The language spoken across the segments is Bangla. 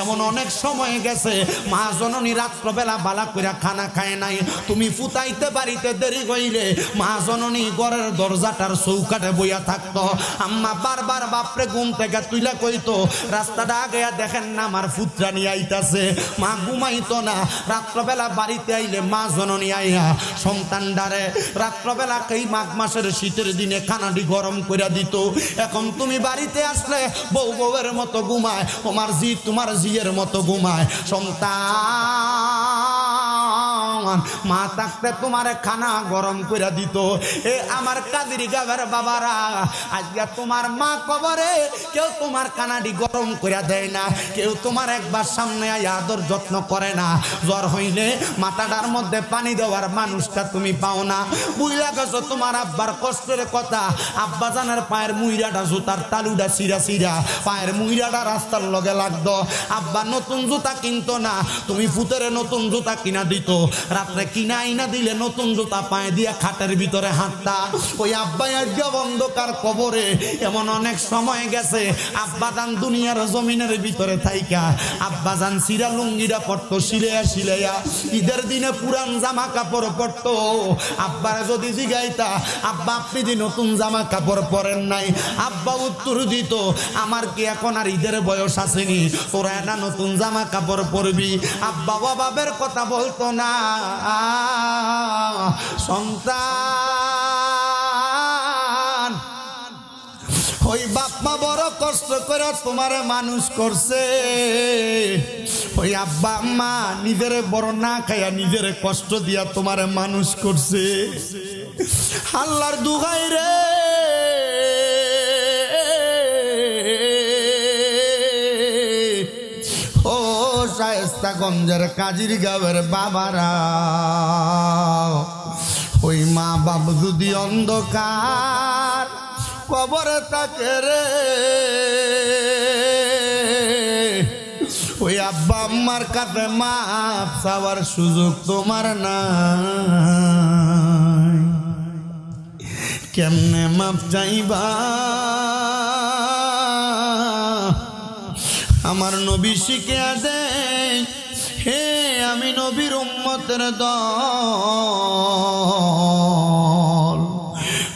এমন অনেক সময় গেছে মা জননী রাত্রবেলা বালা কইরা খানা খায় নাই, তুমি ফুটাইতে বাড়িতে দেরি হইলে মা জননী ঘরের দরজাটার চৌকাটে বইয়া থাকতো। আম্মা বারবার বাপরে ঘুম থেকে তুইলা কইতো রাস্তাটা আগে দেখেন না আমার ফুটরা নিয়ে আইতাছে। মা ঘুমাইতো না, রাত্রবেলা বাড়িতে আইলে মা জননী আইয়া সন্তানডারে রাত্রবেলা এই মাঘ মাসের শীতের দিনে খানাটি গরম করে দিত। এখন তুমি বাড়িতে আসলে বউ বউয়ের মতো ঘুমায়, তোমার জি তোমার জিয়ের মতো ঘুমায়। সন্তান মা থাকতে তোমার খানা গরম করে দিত। এ আমার কাদিরি গাবের বাবারা, আজকে তোমার মা কবরে, কেউ তোমার খানাটি গরম করে দেয় না, কেউ তোমার একবার সামনে আদর যত্ন করে না। জ্বর হইলে মাথাটার মধ্যে পানি দেওয়ার মানুষটা তুমি পাও না। বুঝলা গেছো তোমার আব্বার কষ্টের কথা, আব্বা জানার পায়ের মুইরাটা জুতার তালুটা সিরা সিরা, পায়ের মুইরাটা রাস্তার লগে লাগতো। আব্বা নতুন জুতা কিনতো না, তুমি ফুতেরে নতুন জুতা কিনা দিত। রাত্রে কিনা আইনা দিলে নতুন জুতা পায়ে দিয়া খাটের ভিতরে হাঁটতা। ওই আব্বা আজকে অন্ধকার কবরে। এমন অনেক সময় গেছে আব্বাজান দুনিয়ার জমিনের ভিতরে থাইকা আব্বাজান সিরা লুঙ্গিরা পড়তো সিলেয়া সিলেয়া, ঈদের দিনে পুরান জামা কাপড় পড়তো। আব্বার যদি জিগাইতা আব্বা আপনি যে নতুন জামা কাপড় পরেন নাই, আব্বা উত্তর দিত আমার কি এখন আর ঈদের বয়স আসেনি, তোরা না নতুন জামা কাপড় পরবি। আব্বা বাবার কথা বলতো না। সন্তান ওই বাপ মা বড় কষ্ট করে তোমারে মানুষ করছে, ওই আব্বা আম্মা নিজের বড় না খাইয়া নিজের কষ্ট দিয়া তোমারে মানুষ করছে। আল্লাহর দুহাই রে, ও শায়েস্তাগঞ্জের কাজির গাঁয়ের বাবারা, ওই মা বাপ যদি অন্ধকার কবরে থাকে রে, ওই আব্বা আম্মার কাছে মাপ চাওয়ার সুযোগ তোমার নাই। কেমনে মাপ চাইবা? আমার নবী শিখিয়া দেয়, হে আমি নবীর উম্মতের দল,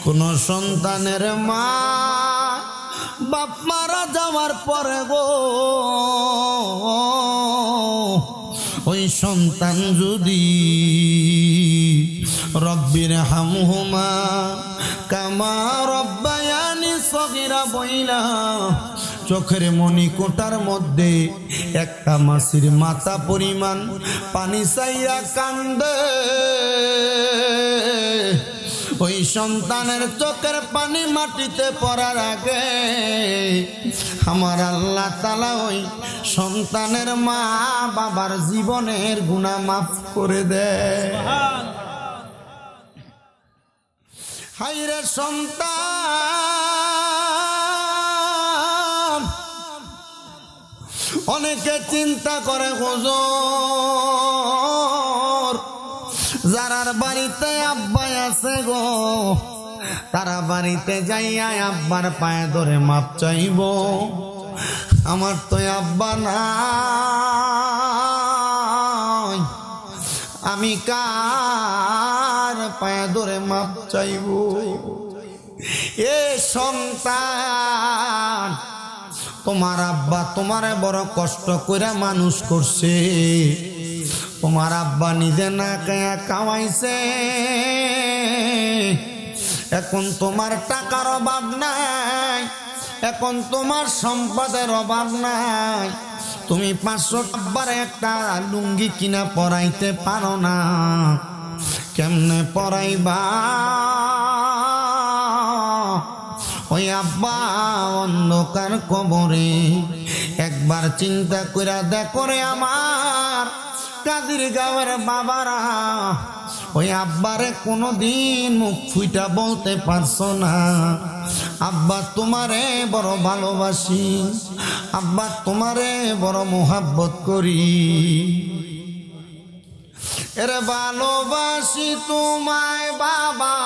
কোন সন্তানের মা বাপ মারা যাওয়ার পরে গো, ওই সন্তান যদি রব্বির হামহুমা কামা রব্বায়ানি সগীরা বইলা চোখের মনি কোটার মধ্যে একটা মাসির মাথা পরিমাণ পানি চাইয়া কান্দে, ওই সন্তানের চোখের পানি মাটিতে পড়ার আগে আমার আল্লাহ তাআলা ওই সন্তানের মা বাবার জীবনের গুনাহ মাফ করে দেয়। হায়রে সন্তান, অনেকে চিন্তা করে হুজুর যারার বাড়িতে আব্বা আছে গো, তারা বাড়িতে যাইয়া আব্বার পায়ে ধরে মাপ চাইব। আমার তো আব্বা নাই, আমি কার পায়ে ধরে মাপ চাইব? এ সন্তান, তোমার আব্বা তোমারে বড় কষ্ট করে মানুষ করছে, তোমার আব্বা নিজে না খায়া কামাইছে, এখন তোমার টাকার অভাব নাই, এখন তোমার সম্পদের অভাব নাই, তুমি 500 আব্বার একটা লুঙ্গি কিনা পরাইতে পারো না, কেমনে পরাইবা? ওই আব্বা অন্ধকার কবরে একবার চিন্তা করে দেখো রে আমার কাদির গাঁয়ের বাবারা, ওই আব্বারে কোনদিন মুখ ফুইটা বলতে পারছো না আব্বা তোমারে বড় ভালোবাসি, আব্বা তোমারে বড় মোহাব্বত করি, এর ভালোবাসি তোমায় বাবা,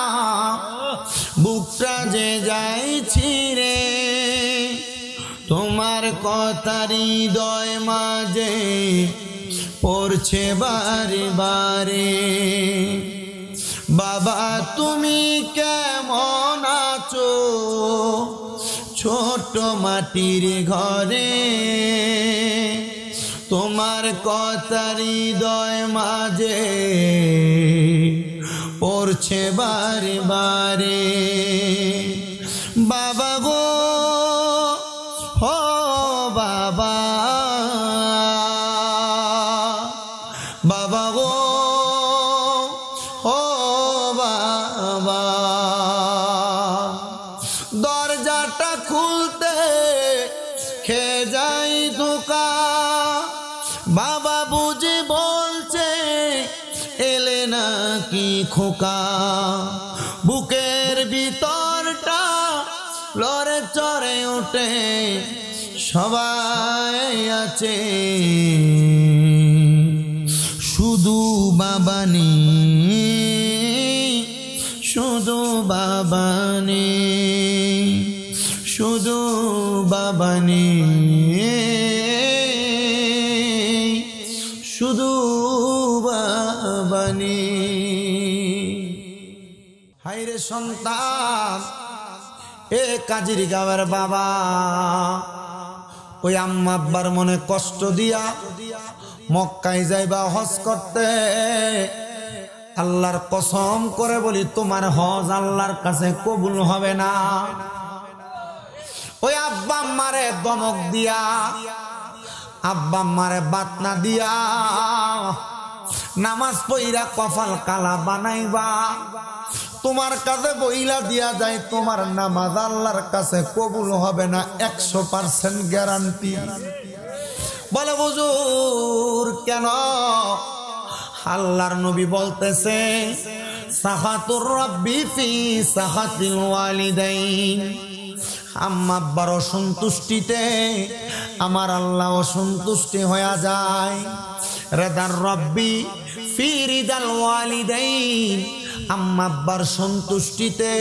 বুকটা যে যাইছি রে তোমার কথা হৃদয় মাঝে পড়ছে বারে বারে। বাবা তুমি কেমন আছো ছোট মাটির ঘরে, তোমার কথা হৃদয় মাঝে পড়ছে বারে বারে। বাবা গো ও বাবা, বাবা গো ও বাবা, দরজাটা খুলতে খেয়ে যাই ধোকা। বাবা বুঝে বলছে এলে নাকি খোকা, বুকের ভিতরটা লড়ে চড়ে ওঠে, সবাই আছে শুধু বাবা নেই, শুধু বাবা নেই, শুধু বাবা নেই, শুধু বাবা নেই। হায়রে সন্তান এ কাজীর গাঁয়ের বাবা, ওই আম্মা আব্বার মনে কষ্ট দিয়া মক্কায় যাইবা হজ করতে। আল্লাহর কসম করে বলি তোমার হজ আল্লাহর কাছে কবুল হবে না। ওই আব্বা আম্মারে দমক দিয়া, আব্বা আম্মারে বাতনা দিয়া নামাজ পইরা কপাল কালা বানাইবা। তোমার কাছে বইলা দিয়া যায় তোমার নামাজ আল্লাহর কাছে কবুল হবে না, 100% গ্যারান্টি। বলে হুজুর কেন? আল্লাহর নবী বলতেছে সাখাতুর রাব্বি ফি সাখাতিল ওয়ালিদাইন, আম্মা আব্বার অসন্তুষ্টিতে আমার আল্লাহ অসন্তুষ্টি হয়ে যায়। রেদার রব্বি ফি রিদাল ওয়ালিদাইন, আম্মা আব্বার সন্তুষ্টিতে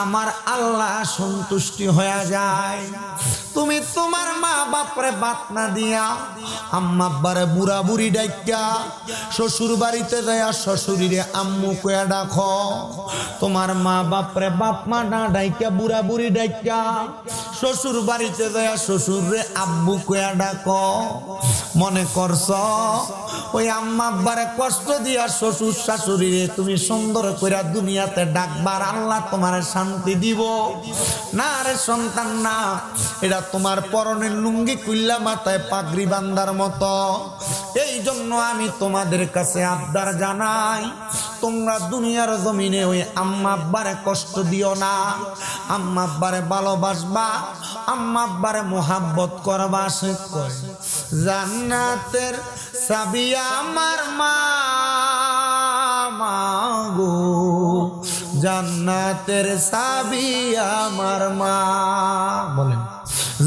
আমার আল্লাহ সন্তুষ্টি হয়ে যায়। তুমি তোমার মা বাপরে বাতনা দিয়া, আম্মা আব্বারে বুড়া বুড়ি ডাইকা, শ্বশুর বাড়িতে যায় শ্বশুরিরে আম্মু কয়া ডাকো। তোমার মা বাপরে বাপ মা না ডাইকা বুড়া বুড়ি ডাইকা, শ্বশুর বাড়িতে যায় শ্বশুরে আব্বু কয়া ডাকো। মনে করছ ওই আম্মা আব্বারে কষ্ট দিয়া শ্বশুর শাশুড়িরে তুমি সুন্দর কইরা দুনিয়াতে ডাকবার আল্লাহ তোমার শান্তি দিব? না রে সন্তান না, এটা তোমার পরনের লুঙ্গি কুল্লা মাথায় পাগড়ি বান্দার মতো। এই জন্য আমি তোমাদের কাছে আবদার জানাই, তোমরা দুনিয়ার জমিনে ওই আম্মা আব্বারে কষ্ট দিও না। আম্মা আব্বারে ভালোবাসবা, আম্মা আব্বারে মোহাব্বত করবা। সে কয় জান্নাতের চাবি আমার মা গো, জান্নাতের চাবি আমার মা। বলেন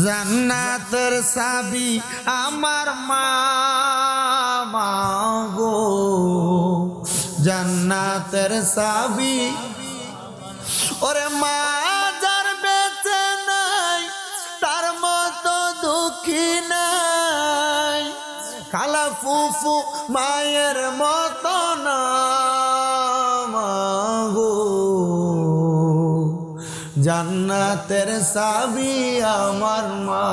জান্নাতের চাবি আমার মা গো, জান্নাতের চাবি। ওরে মা যার বেঁচে নাই তার মতো দুঃখী নাই, খালা ফুফু মায়ের মতো না গো, জান্নাতের চাবি আমার মা।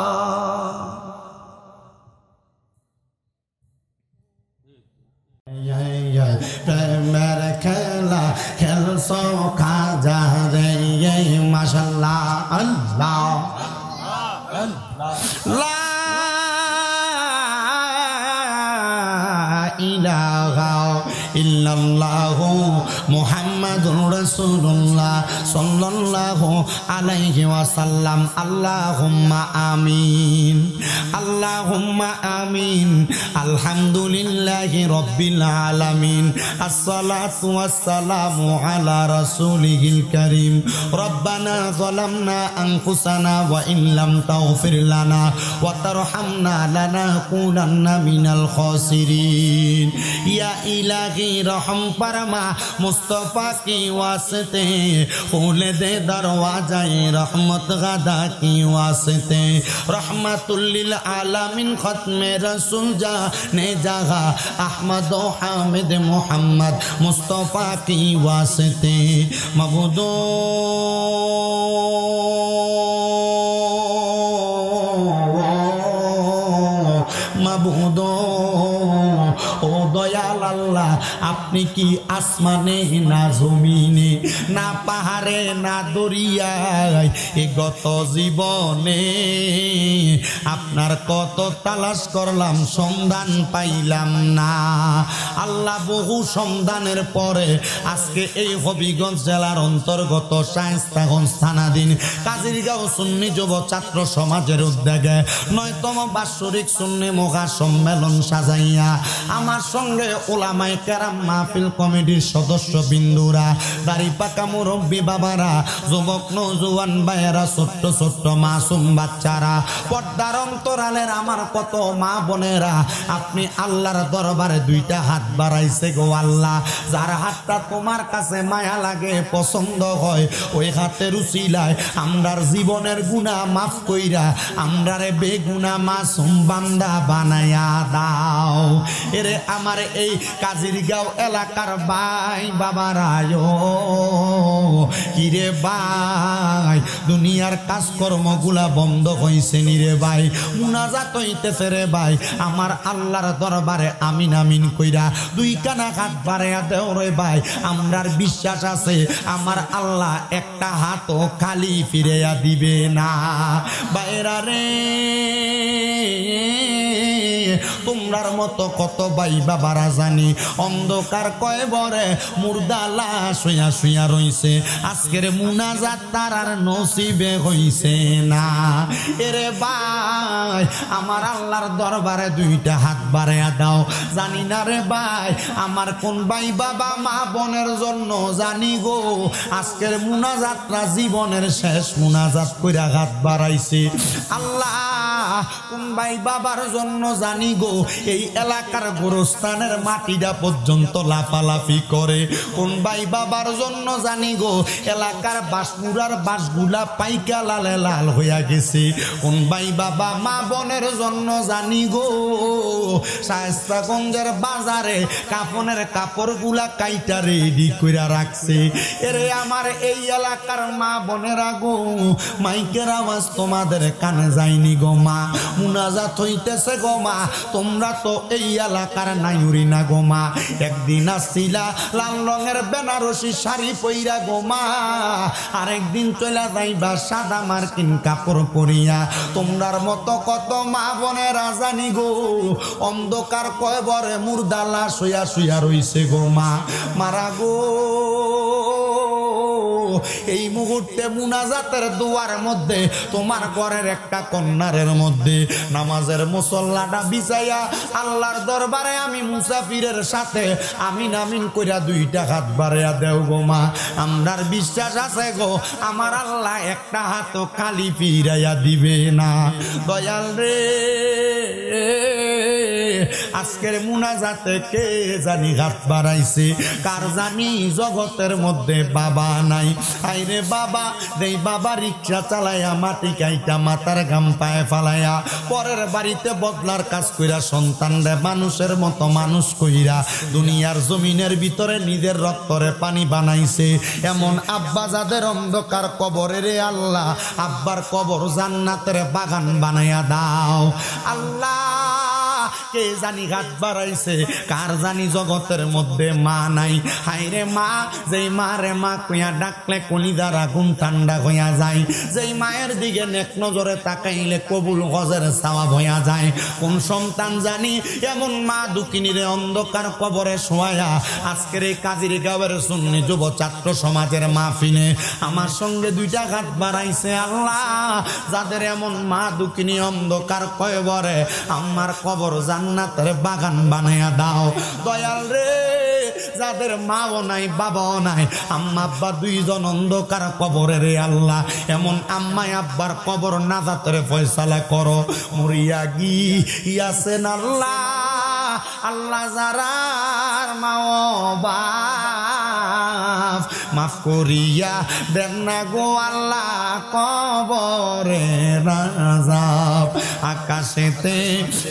প্রেমের খেলা খেলছ খাজা রে, মাশাল্লাহ আল্লাহ লা ইলাহা ইল্লাল্লাহু মুহাম্মাদুর রাসূলুল্লাহ সাল্লাল্লাহু আলাইহি ওয়াসাল্লাম। আল্লাহুম্মা আমিন, আল্লাহুম্মা আমিন। আলহামদুলিল্লাহি রাব্বিল আলামিন, আসসালাতু ওয়াসসালামু আলা রাসূলিহিল কারীম। রব্বানা যালামনা আনফুসানা ওয়া ইন লাম তাগফির লানা ওয়া তারহামনা লানাকুনান্না মিনাল খাসিরিন। ইয়া ইলাহি जिंदगी रहम फरमा मुस्तफा की वास्ते खोल दे दरवाजा रहमत गदा की वास्ते रहमतुल लिल आलमीन खत्म रसूल जाने जहा अहमद हामिद मोहम्मद मुस्तफा की वास्ते मबूदो मबूदो ओ दयाल अल्लाह আপনি কি আসমানে না জমিনে না পাহাড়ে না দরিয়ায় এই গত জীবনে আপনার কত তালাশ করলাম সন্ধান পাইলাম না আল্লাহ বহু সন্ধানের পরে আজকে এই হবিগঞ্জ জেলার অন্তর্গত শায়েস্তাগঞ্জ থানাধীন কাজিরগাঁও সুন্নি যুব ছাত্র সমাজের উদ্যোগে ৯তম বাৎসরিক সুন্নি মহা সম্মেলন সাজাইয়া আমার সঙ্গে ওলামায়ে কেরাম মাহফিল কমিটির সদস্য বিন্দুরা দাড়ি পাকা মুরব্বী বাবারা যুবক নওজোয়ান ভাইয়েরা ছোট্ট ছোট্ট মাসুম বাচ্চারা পর্দার অন্তরালের আমার কত মা বোনেরা আপনি আল্লাহর দরবারে দুইটা হাত বাড়াইছে গো আল্লাহ যার হাতটা তোমার কাছে মায়া লাগে পছন্দ হয় ওই হাতের উসিলায় আমরার জীবনের গুনাহ মাফ কইরা আমরারে বেগুনাহ মাসুম বান্দা বানায়া দাও এরে আমার এই কাজিরগাঁও এলাকার ভাই বাবারায়ো কিরে ভাই দুনিয়ার কাজকর্মগুলা বন্ধ হইছে নি রে ভাই মুনাজাত হইতেছে রে ভাই আমার আল্লাহর দরবারে আমিন আমিন কইরা দুই কানা হাত বাড়াইয়া দেও রে ভাই আমরার বিশ্বাস আছে আমার আল্লাহ একটা হাতও খালি ফিরাইয়া দিবে না বাইরা রে তোমরার মতো কত ভাই বাবারা জানি অন্ধকার কয়বরে মুর্দা লাশ শুয়া শুয়া রইছে আজকের মুনাজাত তার আর নসিবে হইছে না এরে ভাই আমার আল্লাহর দরবারে দুইটা হাত বাড়াইয়া দাও জানি না রে ভাই আমার কোন ভাই বাবা মা বোনের জন্য জানি গো আজকের মুনাজাতটা জীবনের শেষ মুনাজাত কইরা হাত বাড়াইছে আল্লাহ কোন ভাই বাবার জন্য জানি গো এই এলাকার গোরস্থানের মাটিটা পর্যন্ত লাফালাফি করে কোন ভাই বাবার জন্য জানি গো এলাকার বাঁশমুড়ার বাঁশগুলা পাইকা লালে লাল হইয়া গেছে কোন ভাই বাবা মা বোনের জন্য জানি গো শায়েস্তাগঞ্জের বাজারে কাফনের কাপড়গুলা কাইটা রেডি কইরা রাখছে এরে আমার এই এলাকার মা বোনেরা গো মাইকের আওয়াজ তোমাদের কানে যায়নি গো মা মুনাজাত হইতেছে গো মা তোমরা তো এই এলাকার নাইউরি না গো মা একদিন আসছিলা লাল রঙের বেনারসি শাড়ি পইরা গো মা আরেকদিন চলে যাইবা সাদা মার্কিন কাপড় পরিয়া তোমরার মতো কত মা বোনেরা জানি গো অন্ধকার কয়বরে মুর্দা লাশ শুয়া শুয়া রইছে গো মা মারা গো এই মুহূর্তে মুনাজাতের দুয়ার মধ্যে তোমার ঘরের একটা কন্যারের মধ্যে নামাজের মুসল্লাটা বিছাইয়া আল্লাহর দরবারে আমি মুসাফিরের সাথে আমিন আমিন কইরা দুইটা হাত বাড়াইয়া দেও গো মা আমরার বিশ্বাস আছে গো আমার আল্লাহ একটা হাতও খালি ফিরাইয়া দিবে না দয়াল রে আজকের মুনাজাতে কে জানি হাত বাড়াইছে কার জানি জগতের মধ্যে বাবা নাই আইরে বাবা দেই বাবা রিক্সা চালাইয়া মাটি কাইটা মাথার ঘাম পায়ে ফালাইয়া পরের বাড়িতে বদলার কাজ কইরা সন্তান রে মানুষের মতো মানুষ কইরা দুনিয়ার জমিনের ভিতরে নিজের রক্তরে পানি বানাইছে এমন আব্বা যাদের অন্ধকার কবরে রে আল্লাহ আব্বার কবর জান্নাতের বাগান বানাইয়া দাও আল্লাহ কে জানি হাত বাড়াইছে কার জানি জগতের মধ্যে মা নাই হাইরে মা যেই মা রে মা কইয়া ডাকলে কলিজার আগুন ঠান্ডা হইয়া যায় যেই মায়ের দিকে নেক নজরে তাকাইলে কবুল হজের সওয়াব হইয়া যায় কোন সন্তান জানি এমন মা দুঃখিনী রে অন্ধকার কবরে শোয়া আজকের এই কাজিরগাঁওয়ের সুন্নি যুব ছাত্র সমাজের মাহফিলে আমার সঙ্গে দুইটা হাত বাড়াইছে আল্লাহ যাদের এমন মা দুঃখিনী অন্ধকার কবরে আমার কবর জান্নাতের বাগান বানাইয়া দাও দয়াল রে যাদের মাও নাই বাবাও নাই আম্মা আব্বা দুইজন অন্ধকার কবরে রে আল্লাহ এমন আম্মাই আব্বার কবর নাজাতের ফয়সালা করো মরিয়া গিয়াছেন আল্লাহ আল্লাহ যারার মাও বাপ মাফ করিয়া দেন না গো আল্লাহ কবরে রাজাব। আকাশেতে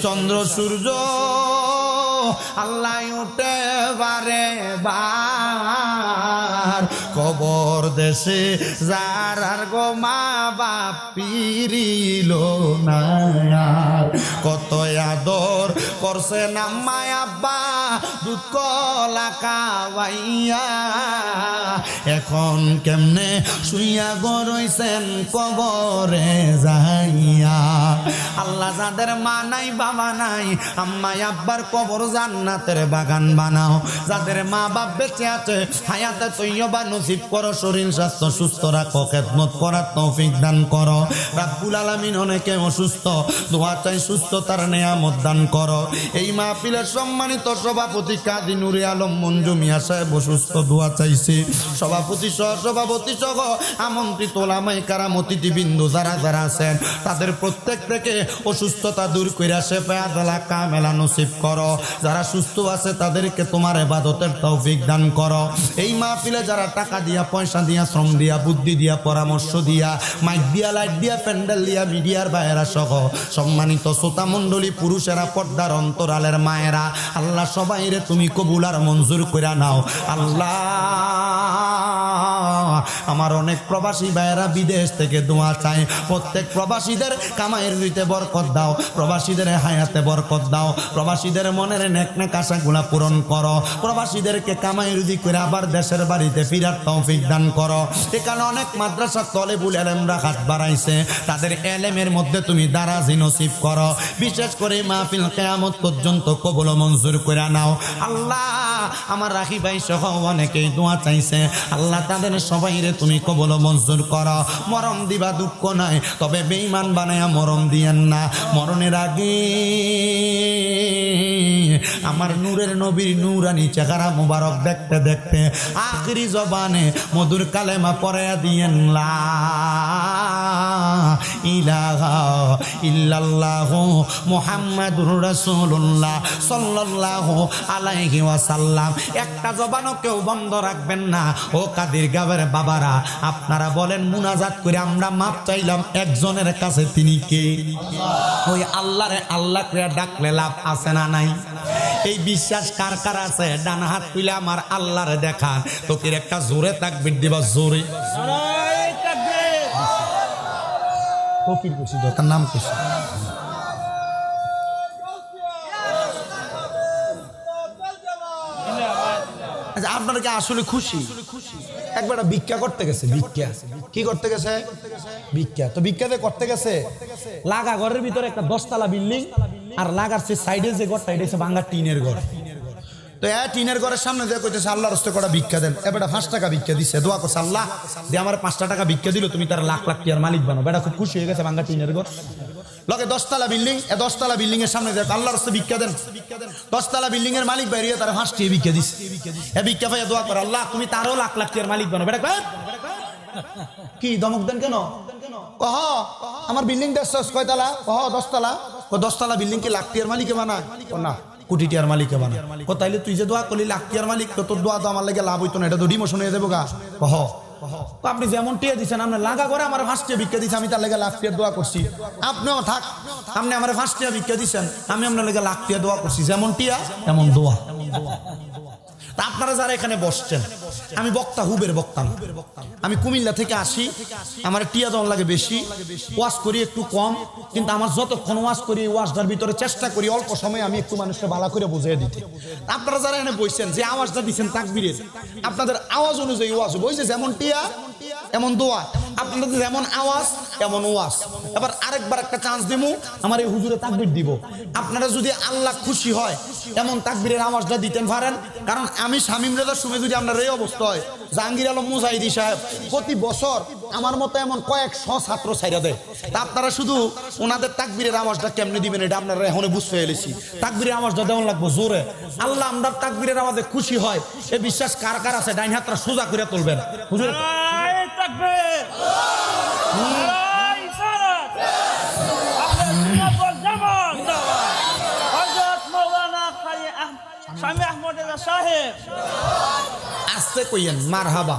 চন্দ্র সূর্য আল্লাহ উঠে বারে বার, কবর দেশে যারার গো মা বাপ পিরিল না। কত আদর করছে নাম্মা আব্বা দুধ কলা খাওয়াইয়া, এখন কেমনে শুইয়া গরইছেন কবরে যাইয়া। আল্লাহ যাদের মা নাই বাবা নাই আম্মা আব্বার কবর জান্নাতের বাগান বানাও। যাদের মা বাপ বেঁচে আছে হায়াতে তৈয়বা নসিব করো, শরীর স্বাস্থ্য সুস্থ রাখো, খেদমত করার তৌফিক দান করো। রাব্বুল আলামিন অনেকে অসুস্থ, দোয়া চাই সুস্থতার নেয়ামত দান করো। এই মাহফিলের সম্মানিত সভাপতি কাজী নুরে আলম মঞ্জু মিয়া সাহেব অসুস্থ, দোয়া চাইছে। সভাপতি সহ সভাপতি সহ আমন্ত্রিত ওলামায়ে কেরাম অতিথিবৃন্দ যারা যারা আছেন তাদের প্রত্যেক থেকে অসুস্থতা দূর কইরা শেফা আলা কামেলা নসিব করো। যারা সুস্থ আছে তাদেরকে তোমার ইবাদতের তৌফিক দান করো। এই মাহফিলে যারা টাকা দিয়া পয়সা দিয়া শ্রম দিয়া বুদ্ধি দিয়া পরামর্শ দিয়া মাইক দিয়া লাইট দিয়া প্যান্ডেল দিয়া মিডিয়ার বাইরা সহ সম্মানিত শ্রোতা মণ্ডলী পুরুষেরা পর্দার অন্তরালের মায়েরা আল্লাহ সবাইরে তুমি কবুল আর মঞ্জুর কইরা নাও। আল্লাহ আমার অনেক প্রবাসী ভাইয়েরা বিদেশ থেকে দোয়া চায়, প্রত্যেক প্রবাসীদের কামাইয়ের রুজিতে বরকত দাও, প্রবাসীদের হায়াতে বরকত দাও, প্রবাসীদের মনের নেক নেক আশাগুলা পূরণ করো, প্রবাসীদেরকে কামাই রুজি করে আবার দেশের বাড়িতে ফিরার তৌফিক দান করো। এখানে অনেক মাদ্রাসা তলেবুল এলেমরা হাত বাড়াইছে, তাদের এলেমের মধ্যে তুমি দারাজি নসিব করো। বিশেষ করে মাহফিল কিয়ামত পর্যন্ত কবুল মঞ্জুর করে নাও। আল্লাহ আমার রাখি ভাই সহ অনেকেই দোয়া চাইছে, আল্লাহ তাদের সবাইরে তুমি কবুল মঞ্জুর করো। মরণ দিবা দুঃখ নাই, তবে বেঈমান বানায়া মরণ দিয়েন না। মরণের আগে আমার নূরের নবীর নূরানি চেহারা মুবারক দেখতে দেখতে আখিরি জবানে মধুর কালেমা পড়ায়া দিয়েন লা ইলাহা ইল্লাল্লাহু মুহাম্মাদুর রাসূলুল্লাহ সাল্লাল্লাহু আলাইহি ওয়াসাল্লাম। একটা জবানও কেউ বন্ধ রাখবেন না। ও কাদির গাবের বাবারা, আপনারা বলেন মুনাজাত করে আমরা মাপ চাইলাম একজনের কাছে, তিনি কে? ওই আল্লাহরে আল্লাহ করে ডাকলে লাভ আছে না নাই? এই বিশ্বাস কার কার আছে? ডান হাত তুলে আমার আল্লাহরে দেখান। তোকে একটা জোরে তাকবীর দিবা, জোরে ফকির খুশি, তার নাম খুশি। আচ্ছা, আপনারা কি আসলে খুশি? একবার ভিক্ষা করতে গেছে, ভিক্ষা কি করতে গেছে? ভিক্ষা। তো ভিক্ষাতে করতে গেছে লাগা ঘরের ভিতরে একটা 10 তলা বিল্ডিং, আর লাগার সে সাইডে যে ঘরটা এটা হচ্ছে ভাঙা টিনের ঘর। তো টিনের ঘরের সামনে দিয়ে কইতেছে আল্লাহর রাস্তায় কটা ভিক্ষা দেন। এবার 5 টাকা ভিক্ষা দিচ্ছে, দোয়া করছে আল্লাহ দিয়ে আমার 5 টাকা ভিক্ষা দিল, তুমি তার লাখ লাখ টাকার মালিক বানো। বেটা খুব খুশি হয়ে গেছে, ভাঙা টিনের ঘর লগে 10 তলা বিল্ডিং। 10 তলা বিল্ডিং এর সামনে দেখ আল্লাহর রাস্তায় ভিক্ষা দেন। 10 তলা বিল্ডিং এর মালিক বাইরে তার 5 টাকা ভিক্ষা দিচ্ছে। এ ভিক্ষা পাইয়া দোয়া করে আল্লাহ তুমি তারও লাখ লাখ টাকার মালিক বানো। বেটা কি দমক দেন কেন? কহ আমার বিল্ডিং কয় তলা? কহ 10 তলা। 10 তলা বিল্ডিং কি লাখ টাকার মালিকে বানায়? না, কোটি টাকার মালিকে বানায়। ও তাইলে তুই যে দোয়া করলি লাখ টাকার মালিক, তো তোর দোয়া তো আমার লাগে লাভ হইতো না, এটা তো ডিমোশন হয়ে যাবো গা। কহ আপনি যেমন টিয়া দিচ্ছেন, আপনি লাগা করে আমার 5 টাকা ভিক্ষা দিচ্ছেন, আমি তার লেগে লাখ টাকার দোয়া করছি। আপনিও থাক, আপনি আমার 5 টাকা ভিক্ষা দিচ্ছেন, আমি আপনার লেগে লাখ টাকা দোয়া করছি। যেমন টিয়া তেমন দোয়া। তা আপনারা যারা এখানে বসছেন, আমি বক্তা, হুবের বক্তা। আমি কুমিল্লা থেকে আসি, আমার টিয়া দেওয়ার লাগে বেশি, ওয়াজ করি একটু কম, কিন্তু আমার যতক্ষণ ওয়াজ করি ওয়াজটার ভিতরে চেষ্টা করি অল্প সময় আমি একটু মানুষকে ভালো করে বুঝিয়ে দিতে। আপনারা যারা এখানে বসছেন, যে আওয়াজটা দিচ্ছেন তাকবীরের, আপনাদের আওয়াজ অনুযায়ী ওয়াজ বইছে, যেমন টিয়া এমন দোয়া, আপনাদের যেমন আওয়াজ এমন ওয়াজ। এবার আরেকবার একটা চান্স দিব, আমার এই হুজুরে তাকবীর দিব। আপনারা যদি আল্লাহ খুশি হয় এমন তাকবীরের আওয়াজটা দিতেন পারেন। কারণ আমি শামীম রেজার সময় যদি আপনার এই অবস্থা হয়, জাহাঙ্গীর আলম মুজাহিদি সাহেব প্রতি বছর আমার মতো এমন কয়েকশো ছাত্র ছাইরা দেয়। তা আপনারা শুধু ওনাদের তাকবীরের আওয়াজটা কেমনে দিবেন এটা আপনারা এখন বুঝতে পেরেছি। তাকবীরের আওয়াজটা দেওয়ান লাগবো জোরে। আল্লাহ আমরা তাকবীরের আওয়াজে খুশি হয়, এ বিশ্বাস কার কার আছে? ডাইন হাতটা সোজা করে তুলবেন। হুজুর স্বামী আহমদ রেজা সাহেব। আস্তে কইয়েন মারহাবা।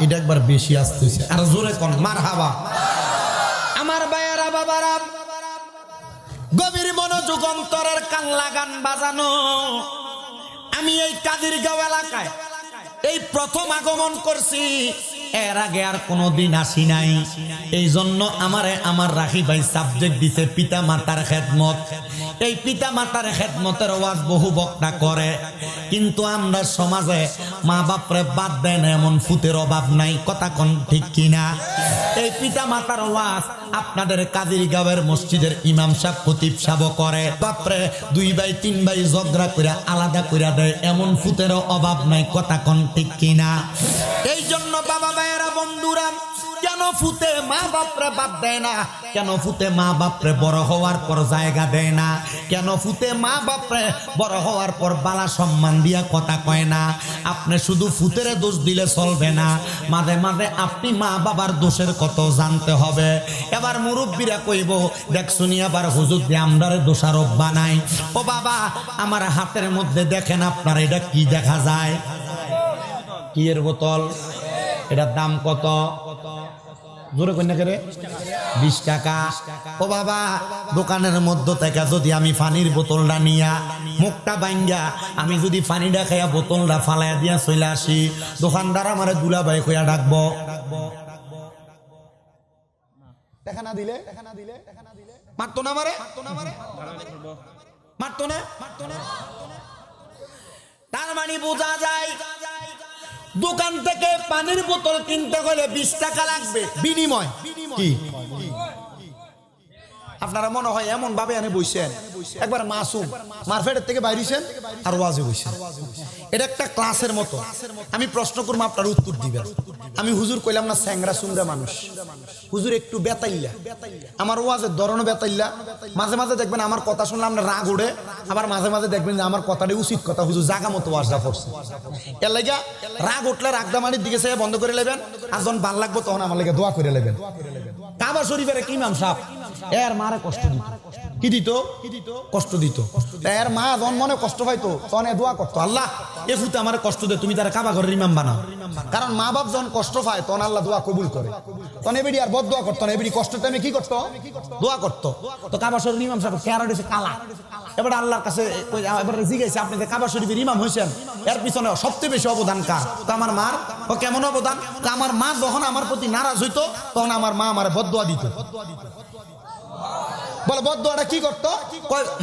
এটা একবার বেশি আসতেছে, আর জোরে কোন মারহাবা। আমার ভাইয়েরা বাবারা, গভীর মনোযোগ অন্তরের কান লাগান বাজানো। আমি এই কাদিরগাঁও এলাকায় এই প্রথম আগমন করছি, এর আগে আর কোনোদিন আসি নাই। এই জন্য আমার রাখি ভাই সাবজেক্ট দিতে পিতা মাতার খেদমত। এই পিতা মাতার খেদমতের ওয়াজ বহু বক্তা করে, কিন্তু আমরা সমাজে মা বাপরে বাদ দেয় না এমন ফুতের অভাব নাই। কথা কোন ঠিক কিনা? এই পিতা মাতার ওয়াজ আপনাদের কাদিরগাঁওয়ের মসজিদের ইমাম সাহেব খতিব সাহেব করে, বাপরে 2 ভাই 3 ভাই ঝগড়া করে আলাদা করে দেয় এমন ফুতেরও অভাব নাই। কথা কোন ঠিক কিনা? এই জন্য বাবা ভাইয়েরা বন্ধুরা, কেন ফুতে মা বাপরে বাদ দেয় না? কেন ফুতে মা বাপরে বড় হওয়ার পর জায়গা দেয় না? কেন ফুতে মা বাপরে বড় হওয়ার পর বালা সম্মান দিয়া কথা কয় না? আপনি শুধু ফুতেরে দোষ দিলে চলবে না, মাঝে মাঝে আপনি মা বাবার দোষের কত জানতে হবে। এবার মুরব্বীরা কইব, দেখ শুনি আবার হুজুর দিয়ে আমরারে দোষারোপ বানাই। ও বাবা, আমার হাতের মধ্যে দেখেন আপনার এটা কি দেখা যায়? কি এর বোতল? এটার দাম কত? জোরে কন্যা করে 20 টাকা। ও বাবা, দোকানের মধ্যে থেকে যদি আমি পানির বোতলটা নিয়া মুখটা ভাঙ্গা আমি যদি পানিটা খাইয়া বোতলটা ফালাইয়া দিয়া চলে আসি, দোকানদার আমারে দুলাভাই কইয়া ডাকবো? দেখা না দিলে মারতো না মারে? মারতো না? তার মানে বোঝা যায় দোকান থেকে পানির বোতল কিনতে গেলে 20 টাকা লাগবে বিনিময়। কি আপনারা মনে হয় এমন ভাবে এনে বইছেন, একবার মাসুম মারফেটের থেকে বাইরেছেন আর ওয়াজে বইছেন। এটা একটা ক্লাসের মতো। আমি প্রশ্ন করবো, আপনার উত্তর দিবেন। আমি হুজুর কইলাম না স্যাংরা সুংরা মানুষ, হুজুর একটু বেতাইলা, আমার ওয়াজের ধরনও বেতাইলা। মাঝে মাঝে দেখবেন আমার কথা শুনলে আপনার রাগ ওঠে, আবার মাঝে মাঝে দেখবেন যে আমার কথাটা উচিত কথা, হুজুর জাগা মতো ওয়াজটা করছে। এর লাগা রাগ উঠলে রাগদামানির দিকে সে বন্ধ করে নেবেন, আর যখন ভাল লাগবো তখন আমার লাগে দোয়া করে নেবেন। কাবা শরীফের ইমাম সাহেব এর মারে কষ্ট দিত। কি দিত? কষ্ট দিত। এর মা যখন মনে কষ্ট পাইতো তখন দোয়া করতো, আল্লাহ এ ফুতে আমার কষ্ট দে, তুমি তারা কাবা ঘরের ইমাম বানাও। কারণ মা বাপ যখন কষ্ট পায় তখন আল্লাহ দোয়া কবুল করে। তখন এবিডি আর বদ দোয়া করতো না, এবিডি কষ্টের টাইমে কি করতো? দোয়া করতো। তো কাবা শরীফের ইমাম সাহেব চেহারা দিয়েছে কালা। এবার আল্লাহর কাছে এবার জিজ্ঞাসা, আপনি যে কাবা শরীফের ইমাম হয়েছেন এর পিছনে সবচেয়ে বেশি অবদান কার? তো আমার মার। ও কেমন অবদান? আমার মা যখন আমার প্রতি নারাজ হইতো তখন আমার মা আমার বদদোয়া দিত। বলে বদদোয়াটা কি করতো?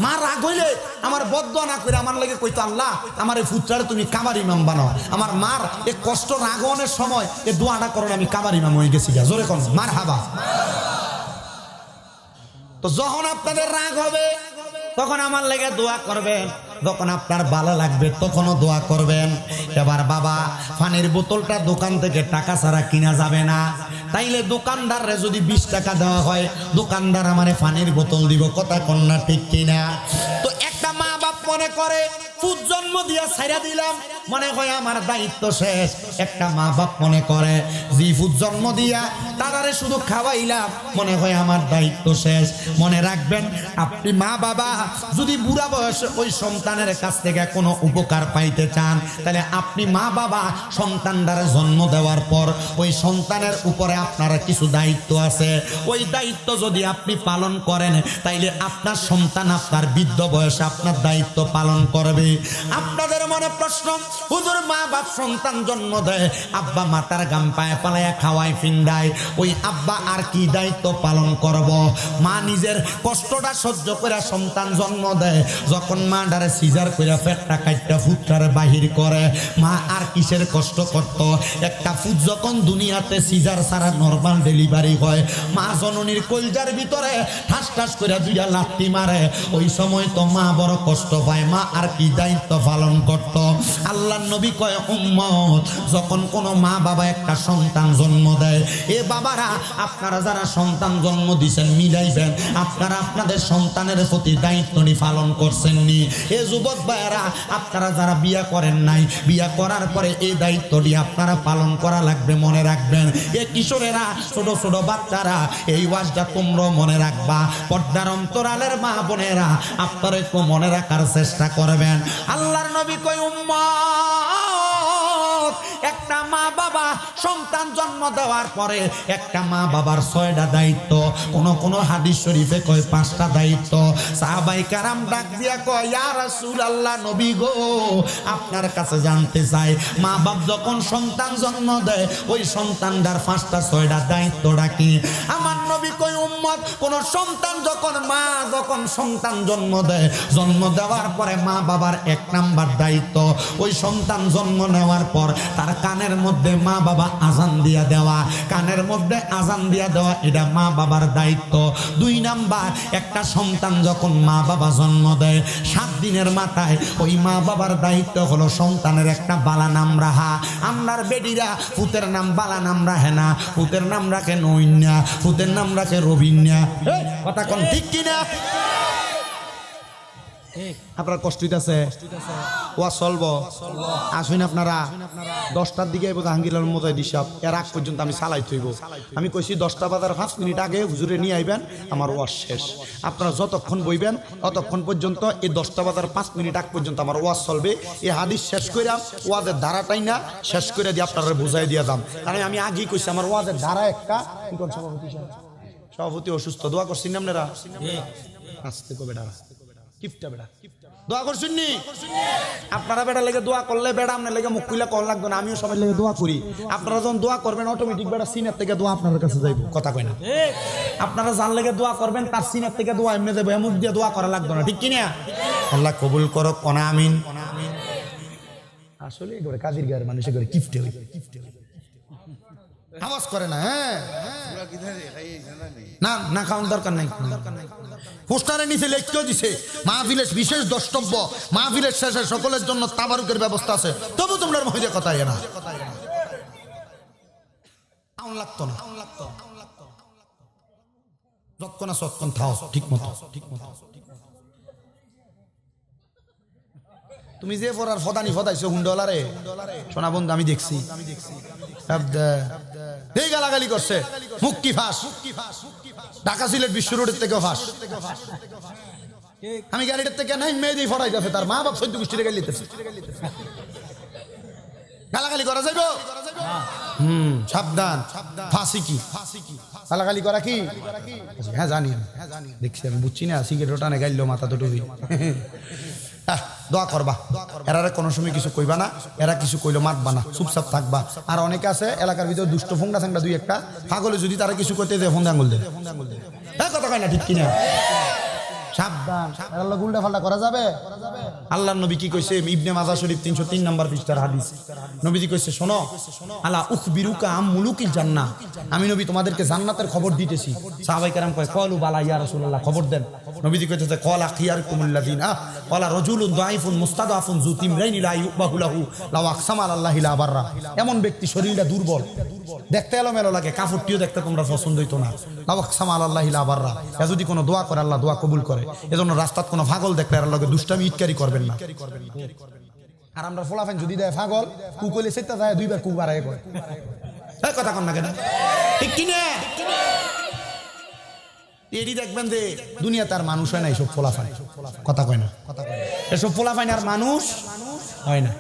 মা রাগ হইলে আমার বদদোয়া না করে আমার লাগে কইতো, আল্লাহ আমার এই পুত্রারে তুমি কাবার ইমাম বানাও। আমার মার এই কষ্ট রাগনের সময় এই দোয়াটা করেন, আমি কাবার ইমাম হয়ে গেছি। জোরে কোন মারহাবা। তো যখন আপনাদের রাগ হবে তখন আমার লেগে দোয়া করবেন, যখন আপনার ভালো লাগবে তখনও দোয়া করবেন। এবার বাবা, পানির বোতলটা দোকান থেকে টাকা ছাড়া কিনা যাবে না। তাইলে দোকানদাররে যদি 20 টাকা দেওয়া হয়, দোকানদার আমারে পানির বোতল দিব। কথা কন্যা ঠিক কিনা? তো একটা মা বাপ মনে করে পুত জন্ম দিয়া ছাইরা দিলাম, মনে হয় আমার দায়িত্ব শেষ। একটা মা বাপ মনে করে জি পুত জন্ম দিয়া তারারে শুধু খাওয়াইলাম, মনে হয় আমার দায়িত্ব শেষ। মনে রাখবেন, আপনি মা বাবা যদি বুড়া বয়সে ওই সন্তানের কাছ থেকে কোনো উপকার পাইতে চান, তাহলে আপনি মা বাবা সন্তানটারে জন্ম দেওয়ার পর ওই সন্তানের উপরে আপনার কিছু দায়িত্ব আছে। ওই দায়িত্ব যদি আপনি পালন করেন, তাইলে আপনার সন্তান আপনার বৃদ্ধ বয়সে আপনার দায়িত্ব পালন করবে। আপনাদের মনে প্রশ্ন, হুজুর মা বাপ সন্তান জন্ম দেয়, আব্বা মাতার গাম পায়ে পালাইয়া খাওয়ায় ফিন্ডায়, ওই আব্বা আর কি দায়িত্ব পালন করব? মা নিজের কষ্টটা সহ্য করে সন্তান জন্ম দেয়, যখন মা ডারে সিজার করে পেটটা কাটটা ফুটটারে বাহির করে, মা আর কিসের কষ্ট করত? একটা ফুট যখন দুনিয়াতে সিজার ছাড়া নরমাল ডেলিভারি হয়, মা জননীর কলজার ভিতরে ঠাস ঠাস করে 2টা লাথি মারে, ওই সময় তো মা বড় কষ্ট পায়। মা আর কি দায়িত্ব পালন করত? আল্লাহ আল্লাহর নবী কয় উম্মত যখন কোনো মা বাবা একটা সন্তান জন্ম দেয়, এ বাবারা আপনারা যারা সন্তান জন্ম দিয়েছেন মিলাইবেন, আপনারা আপনাদের সন্তানের প্রতি দায়িত্বটি পালন করছেননি। এ যুবক ভাইয়েরা আপনারা যারা বিয়া করেন নাই, বিয়া করার পরে এই দায়িত্বটি আপনারা পালন করা লাগবে, মনে রাখবেন। এ কিশোরেরা, ছোট ছোট বাচ্চারা, এই ওয়াজটা তোমরা মনে রাখবা। পর্দার অন্তরালের মা বোনেরা আপনারা একটু মনে রাখার চেষ্টা করবেন। আল্লাহর নবী কয় উম্মত, একটা মা বাবা সন্তান জন্ম দেওয়ার পরে একটা মা বাবার 6টা দায়িত্ব, কোন হাদিস শরীফে কয় 5টা দায়িত্ব। সাহাবায়ে কেরাম ডাক দিয়া কয় ইয়া রাসূলুল্লাহ, নবী গো আপনার কাছে জানতে চাই, মা বাপ যখন সন্তান জন্ম দেয় ওই সন্তানটার 5টা 6টা দায়িত্বটা কি? আমার নবী কয় উম্মত, কোন সন্তান যখন সন্তান জন্ম দেয়, জন্ম দেওয়ার পরে মা বাবার 1 নাম্বার দায়িত্ব, ওই সন্তান জন্ম নেওয়ার পর তার কানের মধ্যে মা বাবা আজান দিয়া দেওয়া, কানের মধ্যে আজান দিয়া দেওয়া, এটা মা বাবার দায়িত্ব। 2 নাম্বার, একটা সন্তান যখন মা বাবা জন্ম দেয় 7 দিনের মাথায় ওই মা বাবার দায়িত্ব হলো সন্তানের একটা বালা নাম রাখা। আমরার বেডিরা পুতের নাম বালা নাম রাখে না, পুতের নাম রাখে নৈন্যা, পুতের নাম রাখে রবিন্যা। কথা কোন ঠিক কিনা? আপনার কষ্ট হইতেছে, ওয়া চলবো আসুন। আপনারা 10টার দিকে জাহাঙ্গীরের মতো দিশাব এর আগ পর্যন্ত আমি চালাই থইব। আমি কইছি 10টা বাজার 5 মিনিট আগে হুজুরে নিয়ে আইবেন, আমার ওয়াজ শেষ। আপনারা যতক্ষণ বইবেন ততক্ষণ পর্যন্ত এই 10টা বাজার 5 মিনিট আগ পর্যন্ত আমার ওয়াজ চলবে। এই হাদিস শেষ করে ওয়াজের ধারাটাই না শেষ করে দিয়ে আপনারা বুঝাই দিয়ে যাম। কারণ আমি আগেই কইছি আমার ওয়াজের ধারা একটা। সভাপতি অসুস্থ, দোয়া করছেন আপনারা? আস্তে কো বেটা, কিফটা বেটা দোয়া করছেন নি? আপনারা বেটা লেগে দোয়া করলে বেটা আপনার লেগে মুখ খুলে কল লাগবে না। আমিও সবাই লেগে দোয়া করি। আপনারা যখন দোয়া করবেন অটোমেটিক বেটা সিনের থেকে দোয়া আপনার কাছে যাইব। কথা কয় না? আপনারা যার লেগে দোয়া করবেন তার সিনের থেকে দোয়া এমনি যাবো, মুখ দিয়ে দোয়া করা লাগবে না। ঠিক কিনা? আল্লাহ কবুল করো, কোনা আমিন। আসলে কাজীর গায়ের মানুষের করে কিফটে হইবে, আওয়াজ করে না। হ্যাঁ না না, খাওয়ার দরকার নাই। পোস্টারে নিচে লেখকেও দিছে মাহফিলের বিশেষ দ্রষ্টব্য, মাহফিলের শেষে সকলের জন্য তাবারুকের ব্যবস্থা আছে। তবু তোমরা মহিলা কথা না লাগতো না, যতক্ষণ আছে ততক্ষণ থাও ঠিক মতো। তুমি যে পড়ার ফদানি ফদাইছো হুন্ডলারে সোনা বন্ধু, আমি দেখছি এই গালাগালি করছে, মুক্কি ফাঁস, ঢাকা সিলেট বিশ্ব রোডের থেকে ফাঁস। আমি গাড়িটার থেকে নাই মেয়ে দিয়ে ফটাই যাবে, তার মা বাপ 14 গোষ্ঠীর গালিতেছে। গালাগালি করা যাইব? সাবধান, ফাঁসি কি গালাগালি করা কি? হ্যাঁ জানি, দেখছি আমি, বুঝছি না। সিগারেট টানে গাইলো মাথা তো ডুবি। দোয়া করবা, এরা কোনো সময় কিছু কইবা না, এরা কিছু কইলো মারবা না, চুপচাপ থাকবা। আর অনেকে আছে এলাকার ভিতরে দুষ্ট ফোংটা থাকবা, 2-1টা পাগলে যদি তারা কিছু করতে দেয় ফোন আঙুল দেয়। হ্যাঁ কথা কয় না? ঠিক কিনা? সাবধান, উল্টা ফাল্টা করা যাবে। আল্লাহর নবী কি কইছে? ইবনে মাজাহ শরীফ 303 নম্বর পৃষ্ঠার হাদিস। নবীজি কইছে, শোনো, আলা উখবিরুকা আম মুলুকিল জান্নাহ, আমি নবী তোমাদেরকে জান্নাতের খবর দিতেছি। সাহাবায়ে কেরাম কয় ক্বালু বালা ইয়া রাসূলুল্লাহ, খবর দেন। নবীজি কইতেছে ক্বালা খিয়ারকুমুল্লাযিনা ক্বালা রাজুলুন দাঈফুন মুস্তাদআফুন যু তিমরাইনি লা ইউবাহু লাহু লাউ আকসামা আলাল্লাহি লা বাররা। এমন ব্যক্তি শরীরটা দুর্বল, দেখতে এলোমেলো লাগে, কাপড়টিও দেখতে তোমরা পছন্দ হইতো না। লাউ আকসামা আলাল্লাহি লা বাররা, এ যদি কোনো দোয়া করে আল্লাহ দোয়া কবুল করে। এজন্য রাস্তাত কোনো পাগল দেখলে আর লগে দুষ্টামি ইটকারি করবেন না। আর আমরা ফলাফেন যদি দেয় পাগল, কুকলে সেটা যায় 2বার কুক বাড়ায় করে। এই কথা কন না কেন? ঠিক কি না? এডি দেখবেন যে দুনিয়া তার মানুষ হয় না, এইসব ফলাফান। কথা কয় না? এসব ফলাফান আর মানুষ হয় না।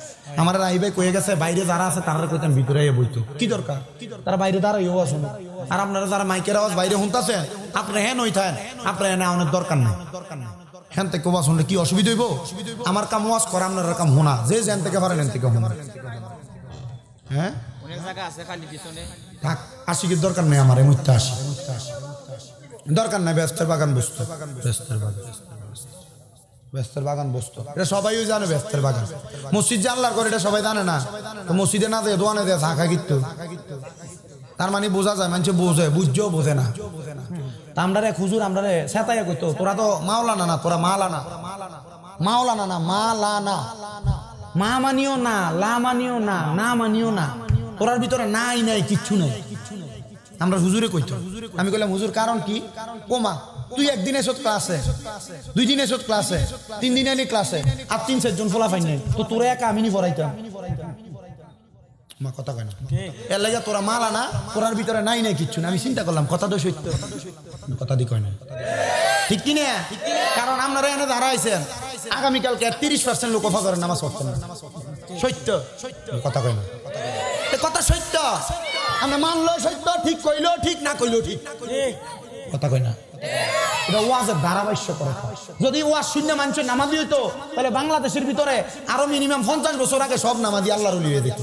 আমার রাইবে কয়ে গেছে বাইরে যারা আছে তারা কইতাম ভিতরে বইতো, কি দরকার? তারা বাইরে দাঁড়াইও আসুন। আর আপনারা যারা মাইকের আওয়াজ বাইরে শুনতেছেন, আপনারা হ্যাঁ নইতেন, আপনারা এনে অনেক দরকার নাই। হ্যান থেকে ওয়াজ শুনলে কি অসুবিধা হইব? আমার কাম ওয়াজ করা, আপনার কাম হোনা। যে যেন থেকে পারেন এন থেকে হোনা। হ্যাঁ থাক, আশিকের দরকার নেই আমার, মুইতে আসি দরকার নাই। ব্যস্তের বাগান বসতো, ব্যস্তের বাগান বসতো, এটা সবাই জানে। ব্যস্তের বাগান মসজিদ জানলার করে, এটা সবাই জানে না। তো মসজিদে না দেয়, দোয়ানে দেয়, থাকা কিন্তু তার মানে বোঝা যায়, মানুষ বোঝে, বুঝছেও বোঝে না। আমরা রে খুজুর, আমরা রে সেতাইয়া কইতো, তোরা তো মাওলানা না, তোরা মালানা, মাওলানা না মালানা। মা মানিও না, লা মানিও না, না মানিও না, ওরার ভিতরে নাই নাই কিচ্ছু নাই। আমরা হুজুরে কইতো, আমি কইলাম হুজুর কারণ কি? কোমা তুই একদিন এসত ক্লাসে, 2 দিন এসত ক্লাসে, 3 দিন এলি ক্লাসে, আর 3-4 জন ফলা ফাইন নাই, তো তোরা একা আমি নি পড়াইতাম। মা কথা কয় না, এর লাগা তোরা মালা না, তোরার ভিতরে নাই নাই কিচ্ছু না। আমি চিন্তা করলাম কথা তো সত্য, কথা দি কয় না, ঠিক কি না? কারণ আপনারা এনে দাঁড়াইছেন, আগামীকালকে 30% লোক অফা করেন নামাজ পড়তেন না, সত্য কথা কয় না, কথা সত্য। আমরা মানলো সত্য, ঠিক কইলো ঠিক, না কইলো ঠিক, কথা কয় না। এটা ওয়াজের ধারাবাহিক করে। যদি ওয়াজ শূন্য মানুষের নামাজি হইতো, তাহলে বাংলাদেশের ভিতরে আরো মিনিমাম 50 বছর আগে সব নামাজি আল্লাহর ওলি হয়ে যেত,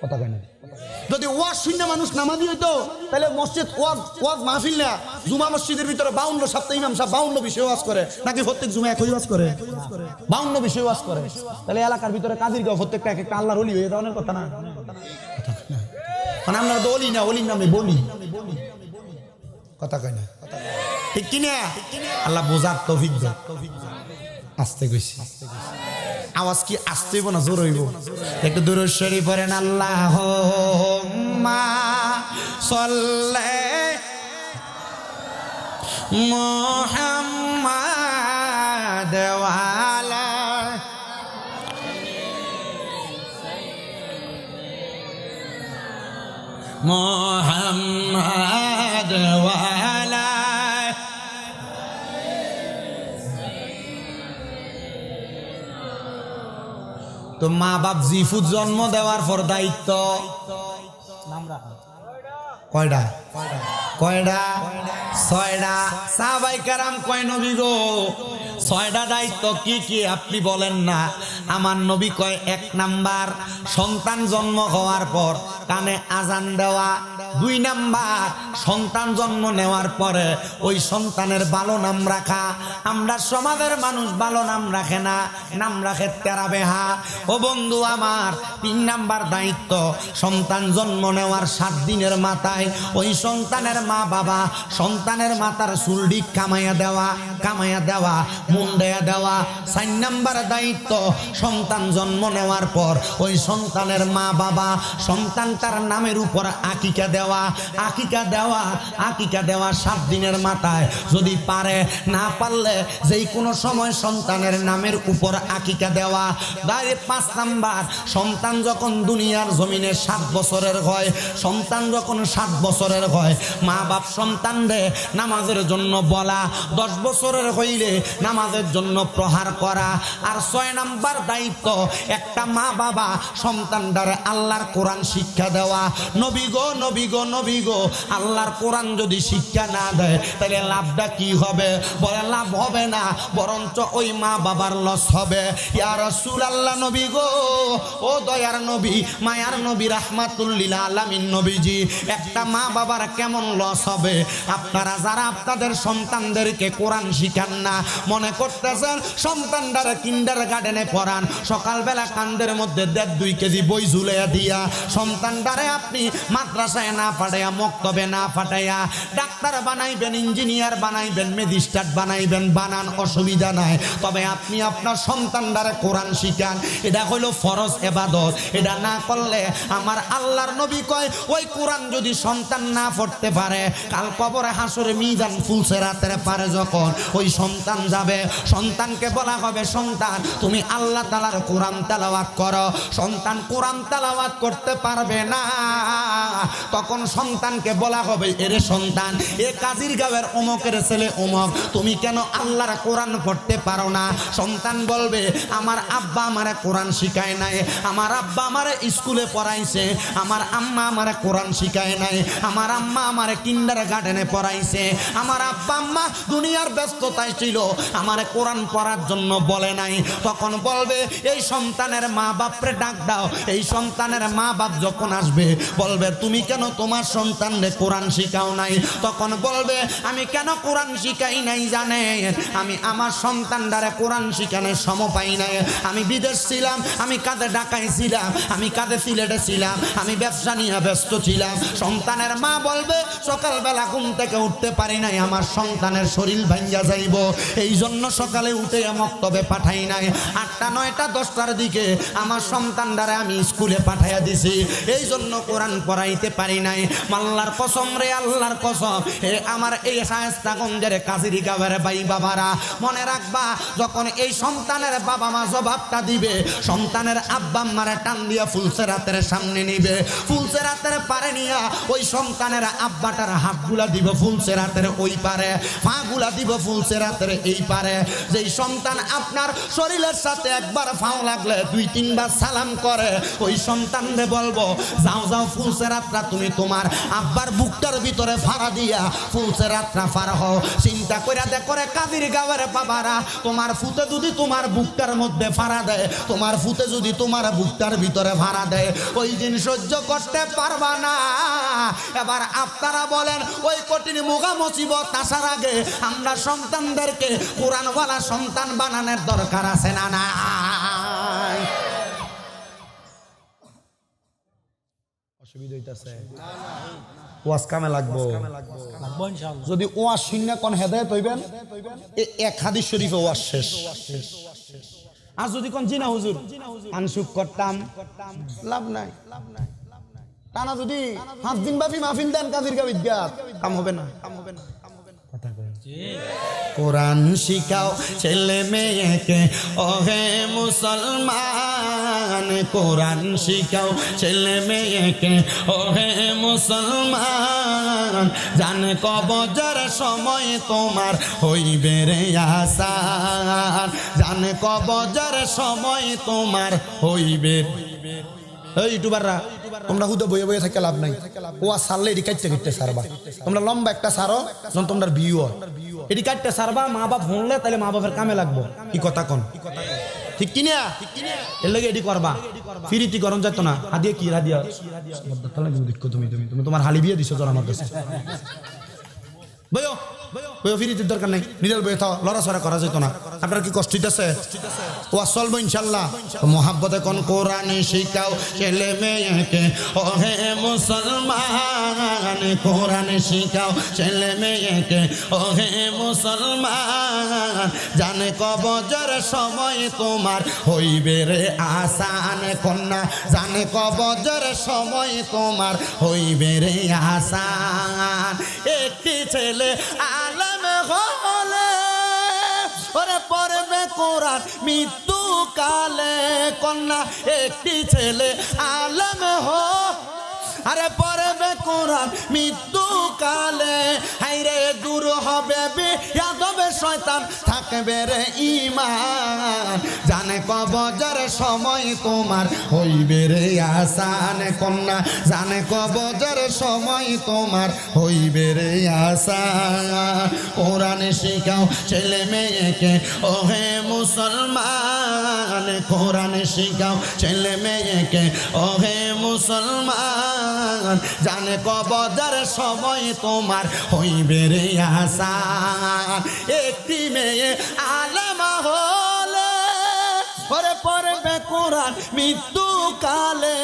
কথা কয় না। যদি ওয়াজ শূন্য মানুষ নামাজি হইতো, তাহলে মসজিদ ওয়াজ মাহফিল না, জুমা মসজিদের ভিতরে 52 সপ্তাহ ইমাম সাহেব 52 বিষয় ওয়াজ করে, নাকি প্রত্যেক জুমা একই ওয়াজ করে? 52 বিষয় ওয়াজ করে। তাহলে এলাকার ভিতরে কাদির গাঁও প্রত্যেকটা একটা আল্লাহর ওলি হয়ে যাওয়ার কথা না। মানে আমরা তো অলি না, অলির নামে বলি, কথা কয় না, ঠিক কিনা? আল্লাহ বোঝার তৌফিক দাও। আস্তে কইছি, আওয়াজ কি আস্তে হইব না জোর হইব? একটু দুরূদ শরীফ পড়েন, আল্লাহুম্মা সাল্লি মুহাম্মাদ ওয়া আলা মুহাম্মাদ ওয়া আলা। তো মা বাপ জিফুত জন্ম দেওয়ার পর দায়িত্ব কয়টা? কয়টা? 6টা। সাহাবায়ে কেরাম কয় নবী গো 6টা দায়িত্ব কি কি আপনি বলেন না? আমার নবী কয় 1 নাম্বার সন্তান জন্ম হওয়ার পর কানে আজান দেওয়া, 2 নাম্বার সন্তান জন্ম নেওয়ার পরে ওই সন্তানের ভালো নাম রাখা। আমরা সমাজের মানুষ ভালো নাম রাখে না, নাম রাখে তেরা বেহা। ও বন্ধু আমার 3 নাম্বার দায়িত্ব সন্তান জন্ম নেওয়ার 7 দিনের মাথায় ওই সন্তানের মা বাবা সন্তানের মাথার চুলডি কামাইয়া দেওয়া মুন্ডাইয়া দেওয়া। 4 নাম্বার দায়িত্ব সন্তান জন্ম নেওয়ার পর ওই সন্তানের মা বাবা সন্তান তার নামের উপর আকিকা দেওয়া 7 দিনের মাথায়, যদি পারে, না পারলে যেই কোনো সময় সন্তানের নামের উপর আকিকা দেওয়া। 5 নাম্বার সন্তান যখন দুনিয়ার জমিনে 7 বছরের হয়, সন্তান যখন 7 বছরের হয়, মা বাপ সন্তানরে নামাজের জন্য বলা, 10 বছরের হইলে নামাজের জন্য প্রহার করা। আর 6 নাম্বার দায়িত্ব একটা মা বাবা সন্তানটারে আল্লাহর কোরআন শিক্ষা দেওয়া। নবী গো আল্লাহর কোরআন যদি শিক্ষা না দেয় তাহলে লাভটা কি হবে? বলে লাভ হবে না, বরঞ্চ ওই মা বাবার লস হবে। ইয়া রাসূলুল্লাহ, নবী গো, ও দয়ার নবী, মায়ার নবী, রাহমাতুল লিল আলামিন নবীজি, একটা মা বাবার কেমন লস হবে? আপনারা যারা আপনাদের সন্তানদেরকে কোরআন শিখান না, মনে করতেছেন সন্তানটারে কিন্ডার গার্ডেনে পড়ান, সকালবেলা কান্দের মধ্যে 1.5-2 কেজি বই ঝুলাইয়া দিয়া সন্তানটারে আপনি মাদ্রাসায় না পাঠাইয়া, মক্তবে না পাঠাইয়া ডাক্তার বানাইবেন, ইঞ্জিনিয়ার বানাইবেন, ম্যাজিস্ট্রেট বানাইবেন, বানান, অসুবিধা নাই। তবে আপনি আপনার সন্তানটারে কোরআন শিখান। এটা হলো ফরজ ইবাদত। এটা না করলে আমার আল্লাহর নবী কয় ওই কোরআন যদি সন্তান না পড়তে পারে, কাল কবরে হাসরে মিজান ফুলসেরাতের পারে যখন ওই সন্তান যাবে, সন্তানকে বলা হবে, সন্তান তুমি আল্লাহ তাআলার কোরআন তেলাওয়াত করো। সন্তান কোরআন তেলাওয়াত করতে পারবে না, তখন সন্তানকে বলা হবে, এরে সন্তান, এ কাজীর গাঁয়ের অমুকের ছেলে অমুক, তুমি কেন আল্লাহর কোরআন পড়তে পারো না? সন্তান বলবে, আমার আব্বা আমারে কোরআন শিখায় নাই, আমার আব্বা আমারে স্কুলে পড়াইছে, আমার আম্মা আমারে কোরআন শিখায় নাই, আমার আম্মা আমারে কিন্ডার গার্ডেনে পড়াইছে, আমার আব্বা আম্মা দুনিয়ার ব্যস্ততায় ছিল, আমারে কোরআন পড়ার জন্য বলে নাই। তখন বলবে, এই সন্তানের মা বাপরে ডাক দাও। এই সন্তানের মা বাপ যখন আসবে বলবে, তুমি কেন তোমার সন্তানরে কোরআন শিখাও নাই? তখন বলবে আমি কেন কোরআন শিখাই নাই জানেন? আমি আমার সন্তানদারে কোরআন শিখানোর সময় পাই নাই। আমি বিদেশ ছিলাম, আমি কাঁধে ঢাকায় ছিলাম, আমি কাঁধে সিলেটে ছিলাম, আমি ব্যবসা নিয়ে ব্যস্ত ছিলাম। সন্তানের মা বলবে সকালবেলা ঘুম থেকে উঠতে পারি নাই, আমার সন্তানের শরীর ভাঙ্গা যাইব, এই জন্য সকালে উঠে মক্তবে পাঠাই নাই। 8টা 9টা 10টার দিকে আমার সন্তানদারে আমি স্কুলে পাঠাইয়া দিছি, এই জন্য কোরআন পড়াইতে পারি নাই। আল্লাহর কসম রে, আল্লাহর কসম, আমার এই শায়েস্তাগঞ্জের কাজিরি গাঁয়ের ভাই বাবারা মনে রাখবা, যখন এই সন্তানের বাবা মা জবাবটা দিবে, সন্তানের আব্বা আম্মারে টান দিয়া ফুলসেরাতের সামনে নিবে, ফুলসেরাতের পারে নিয়া ওই সন্তানের আব্বাটার হাতগুলা দিব ফুলসেরাতের ওই পারে, পাগুলা দিব ফুলসেরাতের এই পারে। যেই সন্তান আপনার শরীরের সাথে একবার ফাও লাগলে 2-3 বার সালাম করে, ওই সন্তানরে বলবো যাও যাও ফুলসেরাতটা তুমি তোমার আব্বার বুকটার ভিতরে ফাড়া দিয়া ফুলসেরাতটা ফাড়া হও। চিন্তা কইরা দেখো রে কাদির গাঁয়ের বাবারা, তোমার ফুতে যদি তোমার বুকটার মধ্যে ফাড়া দেয়, তোমার ফুতে যদি তোমার বুকটার ভিতরে ফাড়া দেয়, ওই দিন সহ্য করতে পারবা না। এবার আপনারা বলেন ওই কঠিন মুগা মুসিবত আসার আগে আমরা সন্তানদেরকে কোরআনওয়ালা সন্তান বানানোর দরকার আছে না নাই? অসুবিধা হইতাছে? ওয়াজ কামে লাগবো ইনশাআল্লাহ। যদি ওয়াজ শূন্য কোন হেদায়েত হইবেন, এক হাদিস শরীফে ওয়াজ শেষ। আর যদি কোন জিনা হুজুর আনসুক করতাম, লাভ নাই। টানা যদি 5 দিন ব্যাপী মাহফিল দেন কাজির গাবিদ গাত, কাম হবে না। কোরআন শিখাও ছেলে মেয়েকে ওহে মুসলমান, কোরআন শিখাও ছেলে মেয়েকে ওহে মুসলমান, জানে কবজের সময় তোমার হইবে রে আসান, জানে কবজের সময় তোমার হইবে। এই ইউটিউবাররা তোমরা হুদে বইয়ে বইয়ে থাকে লাভ নাই, ওয়া সারলে এটি কাটতে কাটতে সারবা। তোমরা লম্বা একটা সারো, যখন তোমরা বিয়ে এটি কাটতে সারবা, মা বাপ শুনলে তাহলে মা বাপের কামে লাগবো। কি কথা কন? ঠিক কিনা? এর লাগে এটি করবা, ফিরিতি গরম যেত না। হাদিয়া কি হাদিয়া? তুমি তোমার হালি বিয়ে দিছো তোর আমার কাছে। বইও বইও, ফিরিতির দরকার নাই, নিজের বইয়ে থাও, লড়াচড়া করা যেত না। আপনার কি কষ্ট হইতেছে? ওয়া চলবো ইনশাল্লাহ। মোহাব্বতে কোন কোরআন শিখাও ছেলে মেয়েকে ওহে মুসলমান, কোরআন শিখাও ছেলে মেয়েকে ওহে মুসলমান, জানে কবজের সময় তোমার হইবে রে আসান, কন্যা জানে কবজের সময় তোমার হইবে রে আসান। একটি ছেলে আলেম হলে ওরে পড়বে কোরআন মৃত্যু কালে, কন্যা একটি ছেলে আলেম আরে পড়বে কোরআন মৃত্যু কালে, হাইরে দূর হবে বিয়াদবে শয়তান থাকবে রে ঈমান, জানে কবজের সময় তোমার হইবে রে আসান, কন্যা জানে কবজের সময় তোমার হইবে রে আসান। কোরআন শিখাও ছেলে মেয়েকে ওহে মুসলমান, কোরআন শিখাও ছেলে মেয়েকে ওহে মুসলমান, জানে কবজের সময় তোমার হইবে রে আসান। একটি মেয়ে আলেমা হলে ওরে পড়বে কোরআন মৃত্যু কালে,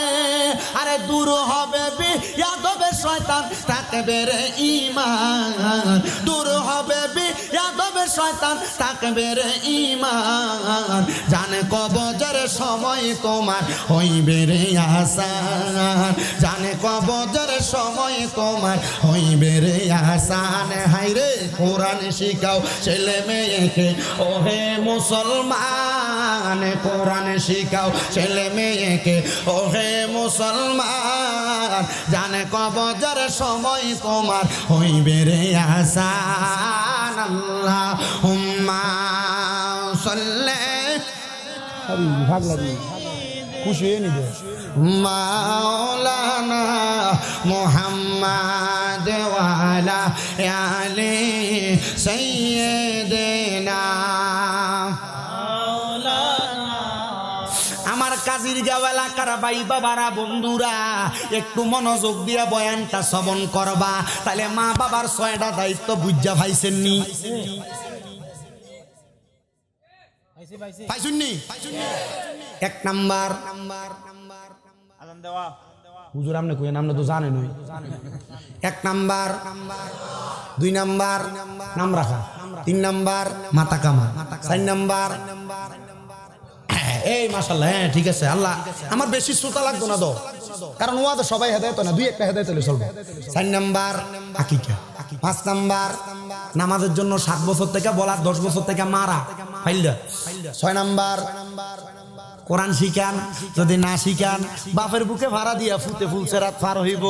আরে দূর হবে বিয়াদবে শয়তান থাকবে রে ঈমান, দূর হবে বিয়াদবে শয়তান থাকবে রে ঈমান, জানে কবজের সময় তোমার হইবে রে আসান, জানে কবজের সময় তোমার হইবে রে আসান। হাইরে কোরআন শিখাও ছেলে মেয়েকে ওহে মুসলমান, কোরআন শিখাও ছেলে মেয়েকে ওহে মুসলমান, জানে কবজের সময় তোমার হইবে রে আসান। আল্লাহুম্মা সাল্লি ভাগ লাগি খুশি হয়ে নিবে মাওলানা মুহাম্মদ ওয়া আলা আলি সাইয়্যিদিনা আমার কাজির গাঁও এলাকার ভাই বাবারা বন্ধুরা একটু মনোযোগ দিয়া বয়ানটা শ্রবণ করবা, তাহলে মা বাবার 6টা দায়িত্ব বুঝা পাইছেননি? পাইছুননি? 1 নাম্বার আজান দেওয়া। হুজুর আপনি কইেন, আপনি তো জানেন। 1 নাম্বার, 2 নাম্বার নাম রাখা, 3 নাম্বার মাথা কামা, 4 নাম্বার এই মাশাআল্লাহ। হ্যাঁ ঠিক আছে, আল্লাহ আমার বেশি শ্রোতা লাগতো না তো, কারণ ওয়া তো সবাই হেদায়েত না, 2-1টা হেদায়েত হলে চলবে। 4 নাম্বার আকিকা, 5 নাম্বার নামাজের জন্য 7 বছর থেকে বলা, 10 বছর থেকে মারা ফাইলদা। 6 নাম্বার কোরআন শিখান, যদি না শিখান বাপের বুকে ভাড়া দিয়া ফুতে ফুলছে রাত পার হইব,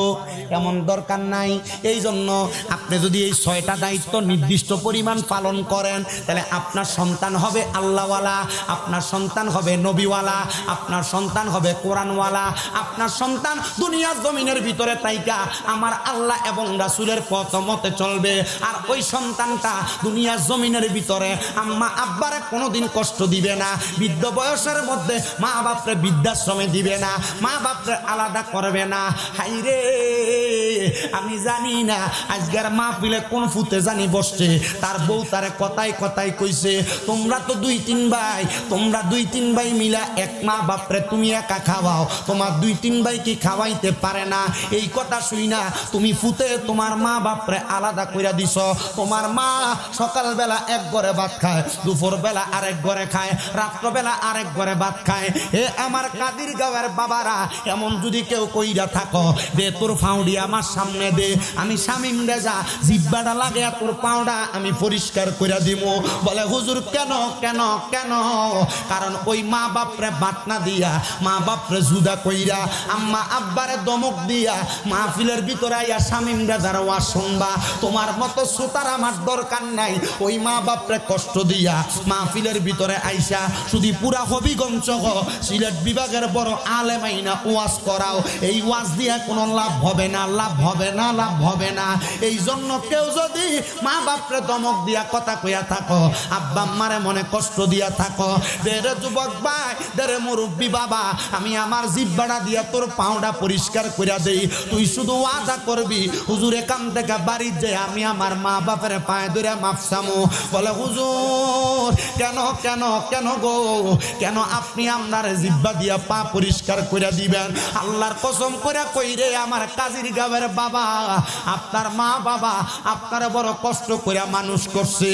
এমন দরকার নাই। এই জন্য আপনি যদি এই 6টা দায়িত্ব নির্দিষ্ট পরিমাণ পালন করেন, তাহলে আপনার সন্তান হবে আল্লাহওয়ালা, আপনার সন্তান হবে নবীওয়ালা, আপনার সন্তান হবে কোরআনওয়ালা, আপনার সন্তান দুনিয়ার জমিনের ভিতরে তাইকা আমার আল্লাহ এবং রাসূলের পথ মতে চলবে। আর ওই সন্তানটা দুনিয়ার জমিনের ভিতরে আম্মা আব্বারে কোনোদিন কষ্ট দিবে না, বৃদ্ধ বয়সের মধ্যে মা বাপরে বৃদ্ধাশ্রমে দিবে না, মা বাপরে আলাদা করবে না। হাইরে আমি জানি না আজকের মাহফিলে কোন ফুতে জানি বসছে, তার বউ তারে কথায় কথায় কইছে, তোমরা তো 2-3 ভাই, তোমরা 2-3 ভাই মিলা এক মা বাপরে তুমি একা খাওয়াও, তোমার 2-3 ভাই কি খাওয়াইতে পারে না? এই কথা শুই না তুমি ফুতে তোমার মা বাপরে আলাদা কইরা দিছ। তোমার মা সকালবেলা এক ঘরে ভাত খায়, দুপুর বেলা আরেক ঘরে খায়, রাত্রবেলা আরেক ঘরে ভাত খায়। হে আমার কাদির গাঁওয়ের বাবারা, এমন যদি কেউ কইরা থাকো, দে তোর ফাউডি আমার সামনে দে, আমি শামিম রেজা জিব্বাটা লাগে তোর পাউডা আমি পরিষ্কার করে দিব। বলে হুজুর কেন কেন কেন? কারণ ওই মা বাপরে বাটনা দিয়া, মা বাপরে জুদা কইরা, আম্মা আব্বারে দমক দিয়া মাহফিলের ভিতরে আইয়া শামিম রেজার ওয়াজ শুনবা। তোমার মতো শ্রোতার আমার দরকার নাই। ওই মা বাপরে কষ্ট দিয়া মাহফিলের ভিতরে আইসা শুধু পুরা হবিগঞ্জ সিলেট বিভাগের বড় আলেম আইনা ওয়াজ করাও, এই ওয়াজ দিয়া কোনো লাভ হবে না, লাভ হবে না, লাভ হবে না। এই জন্য কেউ যদি মা বাপরে দমক দিয়া কথা কইয়া থাকো, আব্বা আম্মারে মনে কষ্ট দিয়া থাকো, দেরে যুবক ভাই, দেরে মুরব্বী বাবা, আমি আমার জিব্বাটা দিয়া তোর পাউডা পরিষ্কার কইরা দেই, তুই শুধু ওয়াদা করবি হুজুর এখান থেকে বাড়ি যে আমি আমার মা বাপের পায়ে ধরে মাফ চামু। বলে হুজুর কেন কেন কেন গো, কেন আপনি আপনার জিব্বা দিয়া পা পরিষ্কার করে দিবেন? আল্লাহর কসম করে কই রে আমার কাজির গাঁওয়ের বাবা, আপনার মা বাবা আপনার বড় কষ্ট করে মানুষ করছে।